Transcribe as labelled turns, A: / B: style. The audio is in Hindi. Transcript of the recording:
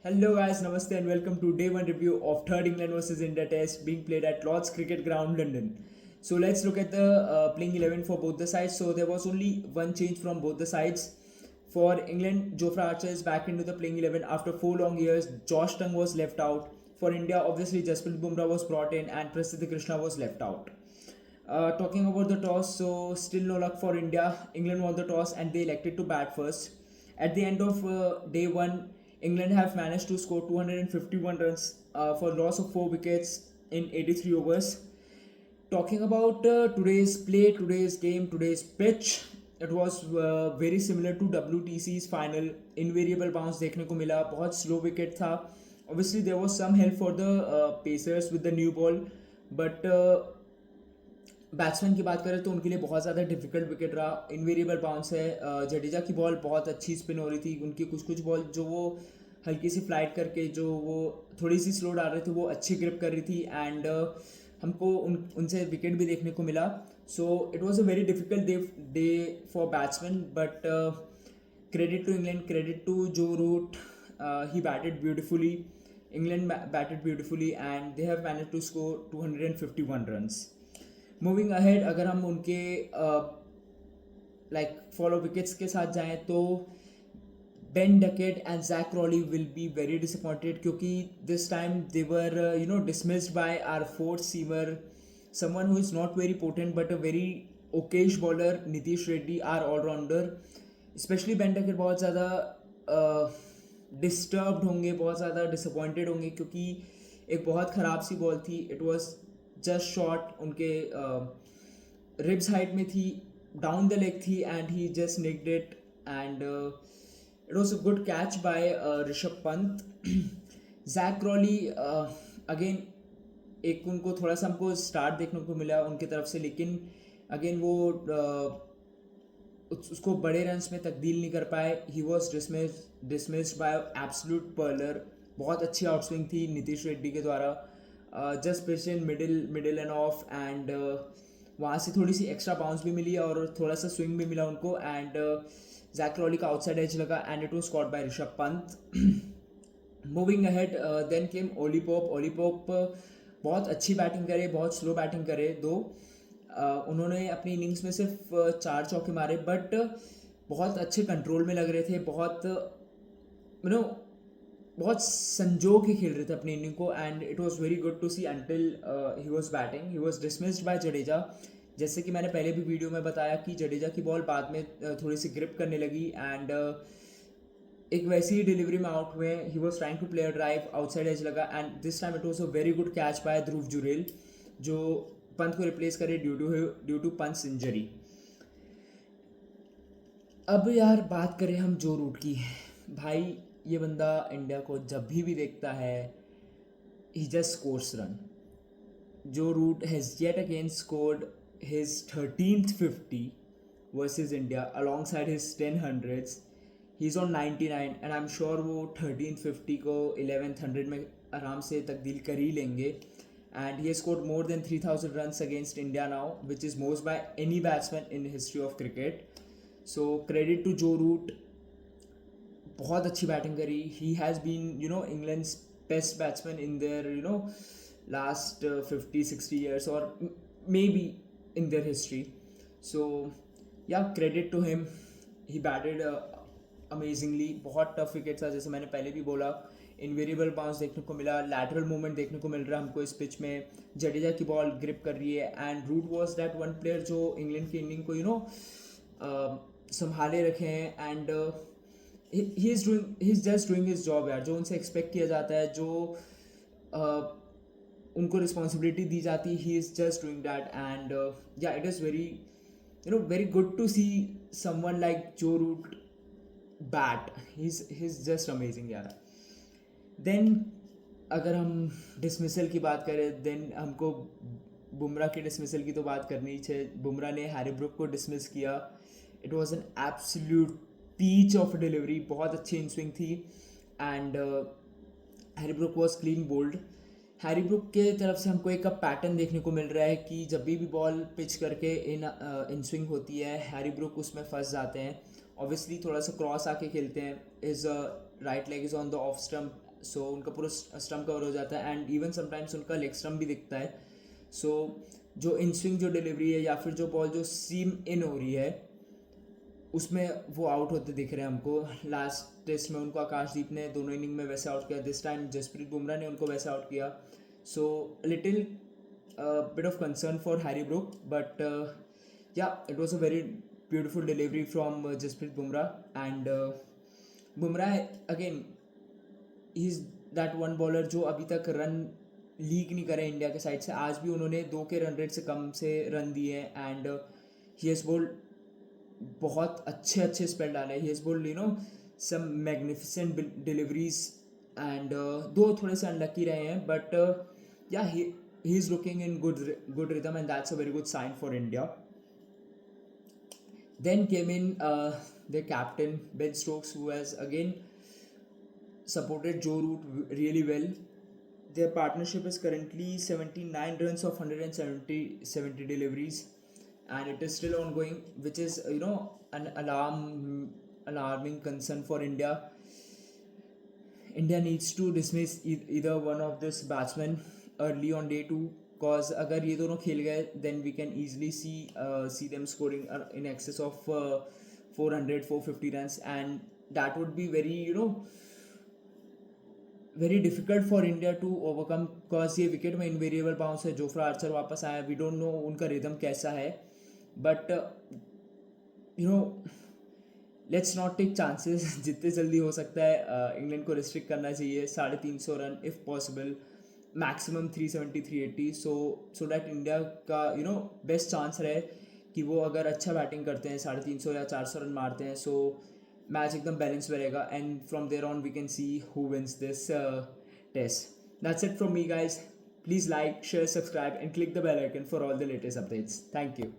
A: Hello guys, Namaste and welcome to day one review of third England versus India test being played at Lord's Cricket Ground, London. So let's look at the playing 11 for both the sides. So there was only one change from both the sides. For England, Jofra Archer is back into the playing 11 after 4 long years. Josh Tongue was left out. For India, obviously Jasprit Bumrah was brought in and Prasidh Krishna was left out. Talking about the toss, so still no luck for India. England won the toss and they elected to bat first. At the end of day one, England have managed to score 251 runs for loss of 4 wickets in 83 overs. Talking about today's play, today's game, today's pitch, it was very similar to WTC's final. Invariable bounce देखने को मिला, बहुत slow wicket था. Obviously there was some help for the pacers with the new ball, but batsman की बात करें तो उनके लिए बहुत ज़्यादा डिफिकल्ट विकेट रहा. इनवेरिएबल बाउंस है. जडेजा की बॉल बहुत अच्छी स्पिन हो रही थी. उनकी कुछ कुछ बॉल जो वो हल्की सी फ्लाइट करके जो वो थोड़ी सी स्लो डाल रहे थे वो अच्छी ग्रिप कर रही थी एंड हमको उनसे विकेट भी देखने को मिला. So it was a very difficult day for batsman but credit to England, credit to Joe Root. He batted beautifully. England batted beautifully and they have managed to score 251 runs. Moving ahead, अगर हम उनके लाइक फॉलो विकेट्स के साथ जाएं तो Ben Duckett and Jack Crawley will be very disappointed क्योंकि this time they were dismissed by our fourth seamer, someone who is not very potent but a very okayish bowler, Nitish Reddy, our allrounder. Specially Ben Duckett बहुत ज़्यादा डिस्टर्ब्ड होंगे, बहुत ज़्यादा डिसअपॉइंटेड होंगे क्योंकि एक बहुत ख़राब सी बॉल थी. इट वॉज जस्ट शॉट उनके रिब्स हाइट में थी, डाउन द लेग थी and he just nicked it and it was a good catch by Rishabh Pant. Zak Crawley again एक उनको थोड़ा सा हमको स्टार्ट देखने को मिला उनकी तरफ से, लेकिन अगेन वो उसको बड़े रन्स में तब्दील नहीं कर पाए. ही was dismissed bye absolute parallel. बहुत अच्छी आउटस्विंग थी नीतीश रेड्डी के द्वारा. Just pitch in middle end of and वहाँ से थोड़ी सी एक्स्ट्रा बाउंस भी मिली और थोड़ा सा स्विंग भी मिला उनको एंड जैक क्रॉली का आउटसाइड एज लगा and it was caught by Rishabh Pant. Moving ahead then came Ollie Pope. Ollie Pope बहुत अच्छी बैटिंग करे, बहुत स्लो बैटिंग करे दो. उन्होंने अपनी इनिंग्स में सिर्फ 4 चौके मारे बट बहुत अच्छे कंट्रोल में लग रहे थे, बहुत बहुत संजो के खेल रहे थे अपनी इनिंग को and it was very good to see until he was batting. He was dismissed by Jadeja. जैसे कि मैंने पहले भी वीडियो में बताया कि जडेजा की बॉल बाद में थोड़ी सी ग्रिप करने लगी एंड एक वैसी ही डिलीवरी में आउट हुए. He was trying to play a drive, outside edge लगा and this time it was a very good catch by Dhruv Jurel जो पंत को रिप्लेस करे ड्यू टू पंत इंजरी. अब यार बात करें हम जो रूट की, भाई ये बंदा इंडिया को जब भी देखता है he just scores run. Joe Root has yet again scored his 13th 50 versus India alongside his 10 hundreds. He is on 99 and I am sure वो 13th 50 को 11th 100 में आराम से तब्दील कर ही लेंगे. And he has scored more than 3,000 runs against India now, which is most by any batsman in the history of cricket. So credit to Joe Root. बहुत अच्छी बैटिंग करी. He has been England's best batsman in their last 50-60 years or maybe in their history. So yeah, credit to him. He batted amazingly. बहुत टफ विकेट था जैसे मैंने पहले भी बोला. इनवेरिएबल बाउंस देखने को मिला, लैटरल मूवमेंट देखने को मिल रहा है हमको इस पिच में. जडेजा की बॉल ग्रिप कर रही है and Root was that one player जो इंग्लैंड की इनिंग को संभाले रखे हैं and he is just doing his job यार. जो उनसे एक्सपेक्ट किया जाता है, जो उनको रिस्पॉन्सिबिलिटी दी जाती है, he is just doing that and yeah it is very good to see someone like Joe Root bat. He is just amazing यार. देन अगर हम डिसमिसल की बात करें देन हमको बुमराह के डिसमिसल की तो बात करनी ही चाहिए. बुमराह ने हैरी ब्रुक को डिसमिस किया. It was an absolute peach of delivery. बहुत अच्छी इन स्विंग थी and Harry Brook was clean bowled. Harry Brook के तरफ से हमको एक पैटर्न देखने को मिल रहा है कि जब भी बॉल पिच करके इन स्विंग होती है हैरी ब्रुक उसमें फंस जाते हैं. ऑब्वियसली थोड़ा सा क्रॉस आके खेलते हैं. His right leg is on the off stump so उनका पूरा स्टम्प कवर हो जाता है एंड इवन समटाइम्स उनका लेग स्टम्प भी दिखता है. सो जो इन स्विंग जो डिलीवरी है या फिर जो बॉल जो सीम इन हो रही है उसमें वो आउट होते दिख रहे हैं हमको. लास्ट टेस्ट में उनको आकाशदीप ने दोनों इनिंग में वैसे आउट किया, दिस टाइम जसप्रीत बुमराह ने उनको वैसे आउट किया. So little bit of concern for Harry Brook, but yeah it was a very beautiful delivery from Jasprit Bumrah. And Bumrah again he is that one bowler जो अभी तक रन लीक नहीं करे इंडिया के साइड से. आज भी उन्होंने 2 के रन रेट से कम से रन दिए एंड ही हैज़ बोल्ड बहुत अच्छे अच्छे स्पेल डाले. He has bowled some magnificent deliveries and दो थोड़े से अनलकी रहे हैं, but yeah he is looking in good rhythm and that's a very good sign for India. Then came in their captain Ben Stokes, who has again supported Joe Root really well. Their partnership is currently 79 runs of 170 deliveries, and it is still ongoing, which is an alarming concern for India. India needs to dismiss either one of this batsmen early on day 2, cause अगर ये दोनों खेल गए then we can easily see them scoring in excess of 400-450 runs, and that would be very difficult for India to overcome, cause ये विकेट में इनवेरिएबल बाउंस है. जोफ्रा आर्चर वापस आया, वी डोंट नो उनका रिदम कैसा है, but let's not take chances. जितने जल्दी हो सकता है इंग्लैंड को रिस्ट्रिक्ट करना चाहिए. 350 run if possible, maximum 370-380, so that India का बेस्ट चांस रहे कि वो अगर अच्छा बैटिंग करते हैं 350 या 400 रन मारते हैं, सो मैच एकदम बैलेंस में रहेगा and from there on we can see who wins this test. That's it from me guys. Please like, share, subscribe and click the bell icon for all the latest updates. Thank you.